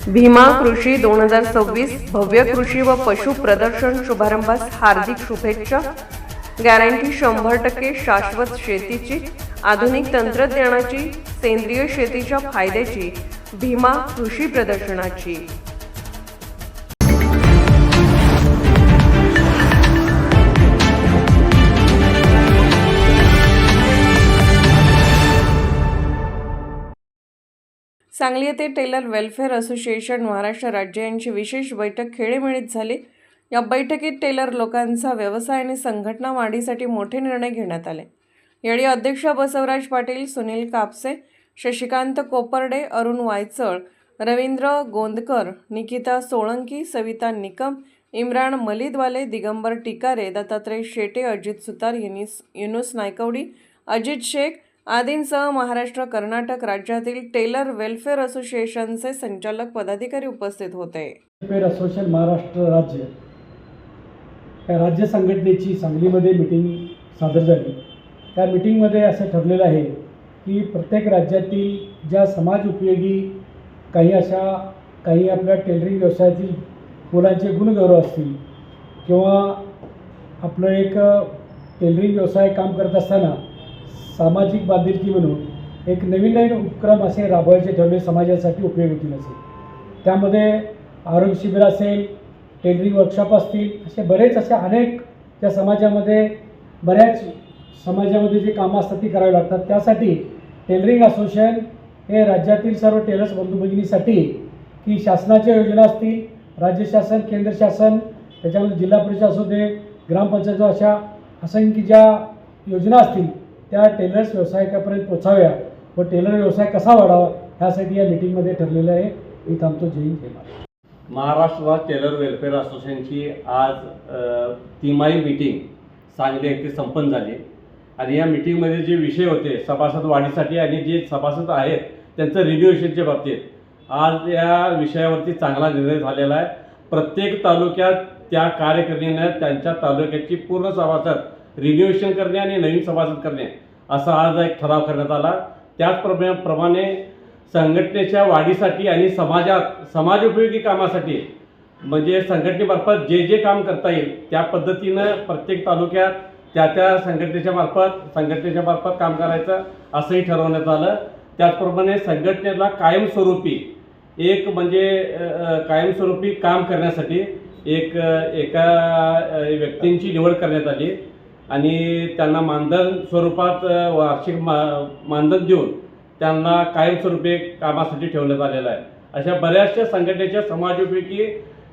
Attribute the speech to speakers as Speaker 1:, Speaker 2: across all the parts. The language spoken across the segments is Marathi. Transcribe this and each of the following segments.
Speaker 1: भीमा कृषी 2026 भव्य कृषी व पशु प्रदर्शन शुभारंभास हार्दिक शुभेच्छा। गॅरंटी 100% शाश्वत शेतीची, आधुनिक तंत्रज्ञानाची, सेंद्रिय शेतीच्या फायद्याची, भीमा कृषी प्रदर्शनाची। सांगली येथे टेलर वेलफेअर असोसिएशन महाराष्ट्र राज्य यांची विशेष बैठक खेडेमेळीत झाली। या बैठकीत टेलर लोकांचा व्यवसाय आणि संघटना वाढीसाठी मोठे निर्णय घेण्यात आले। यावेळी अध्यक्ष बसवराज पाटील, सुनील कापसे, शशिकांत कोपर्डे, अरुण वायचळ, रवींद्र गोंदकर, निकिता सोळंकी, सविता निकम, इम्रान मलिदवाले, दिगंबर टिकारे, दत्तात्रय शेटे, अजित सुतार, युनुस नायकवडी, अजित शेख आदींसह महाराष्ट्र, कर्नाटक राज्यातील टेलर वेलफेअर असोसिएशनचे संचालक पदाधिकारी उपस्थित होते।
Speaker 2: वेलफेअर असोसिएशन महाराष्ट्र राज्य या राज्य संघटनेची सांगलीमध्ये मीटिंग सादर झाली। त्या मीटिंगमध्ये असं ठरलेलं आहे की प्रत्येक राज्यातील ज्या समाज उपयोगी काही आपल्या टेलरिंग व्यवसायातील मुलांचे गुणगौरव असतील किंवा आपलं एक टेलरिंग व्यवसाय काम करत असताना सामाजिक बांधिलकी म्हणून एक नवीन उपक्रम असे राबवायचे ठरले, समाजासाठी उपयोग होतील असे। त्यामध्ये आरोग्य शिबिर असेल, टेलरिंग वर्कशॉप असतील, असे अनेक त्या बऱ्याच समाजामध्ये जे कामं असतात ती करावी लागतात। त्यासाठी टेलरिंग असोसिएशन हे राज्यातील सर्व टेलर्स बंधू भगिनीसाठी की शासनाच्या योजना असतील, राज्य शासन, केंद्र शासन, त्याच्यामध्ये जिल्हा परिषद असू दे, ग्रामपंचायत, अशा असंख्य ज्या योजना असतील त्या टेलर्स व्यावसायिकापर्यंत पोचाव्या व टेलर व्यवसाय कसा वाढावा ह्यासाठी या मीटिंगमध्ये ठरलेलं आहे। मी थांबतो। जय हिंद, जय महाराष्ट्र।
Speaker 3: महाराष्ट्र टेलर वेलफेअर असोसिएशनची आज तिमाही मीटिंग सांगली येथे संपन्न झाली आणि या मीटिंगमध्ये जे विषय होते सभासद वाढीसाठी आणि जे सभासद आहेत त्यांचं रिन्युएशनच्या बाबतीत आज या विषयावरती चांगला निर्णय झालेला आहे। प्रत्येक तालुक्यात त्या कार्यकारिणीनं त्यांच्या तालुक्याची पूर्ण सभासद रिन्युएशन करणे आणि नवीन सभासद करणे असा आज एक ठराव करण्यात आला। त्याचप्रमाणे संघटनेच्या वाढीसाठी आणि समाजोपयोगी कामासाठी म्हणजे संघटनेमार्फत जे काम करता येईल त्या पद्धतीनं प्रत्येक तालुक्यात त्या संघटनेच्या मार्फत काम करायचं असंही ठरवण्यात आलं। त्याचप्रमाणे संघटनेला कायमस्वरूपी काम करण्यासाठी एका व्यक्तींची निवड करण्यात आली आणि त्यांना मानधन स्वरूपात वार्षिक मानधन देऊन त्यांना कायमस्वरूपी कामासाठी ठेवण्यात आलेलं आहे। अशा बऱ्याचशा संघटनेच्या समाजोपयोगी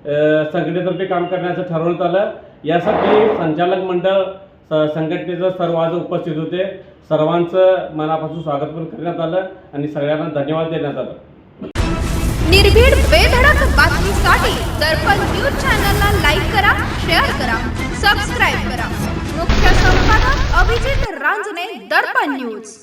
Speaker 3: संघटनेतर्फे काम करण्याचं ठरवण्यात आलं। यासाठी संचालक मंडळ संघटनेचं सर्व आज उपस्थित होते। सर्वांचं मनापासून स्वागत पण करण्यात आलं आणि सगळ्यांना धन्यवाद देण्यात आलं।
Speaker 4: निर्भीड बेधडक बातमीसाठी दर्पण न्यूज चॅनलला लाईक करा, शेअर करा, सबस्क्राईब करा। मुख्य संपादक अभिजित रांजणे, दर्पण न्यूज।